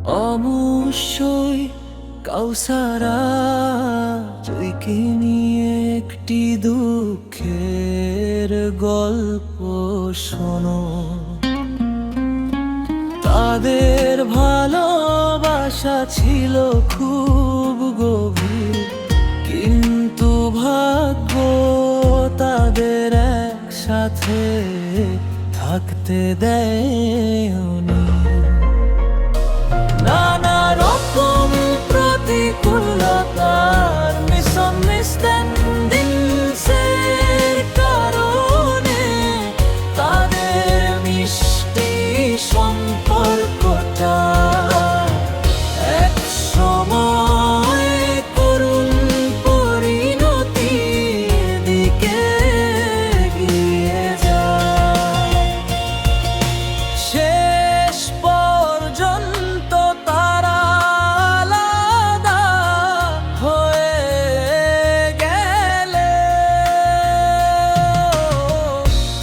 অবশ্যই কাউসারা জয়কে নিয়ে একটি দুঃখের গল্প শোনো। তাদের ভালোবাসা ছিল খুব গভীর, কিন্তু ভাগ্য তাদের একসাথে থাকতে দেয়নি। নানা রকম প্রতিকূলতার মিসআন্ডারস্ট্যান্ডিংসের কারণে তাদের মিষ্টি সম্পর্কটা এক সময় করুণ পরিণতির দিকে এগিয়ে যায়। শেষ পর্যন্ত তারা আলাদা হয়ে গেলে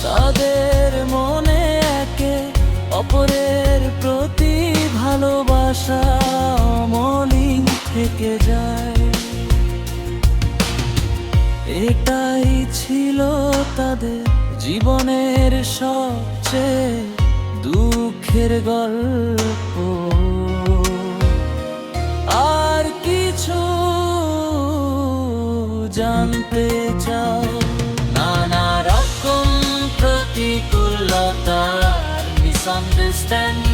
তাদের মনে একে অপরের প্রতি ভালোবাসা অমলিন থেকে যায়। এটাই ছিল তাদের জীবনের সবচেয়ে দুঃখের গল্প। আর কিছু জানতে চাও? নানা রকম প্রতিকূলতার মিসআন্ডারস্ট্যান্ডিং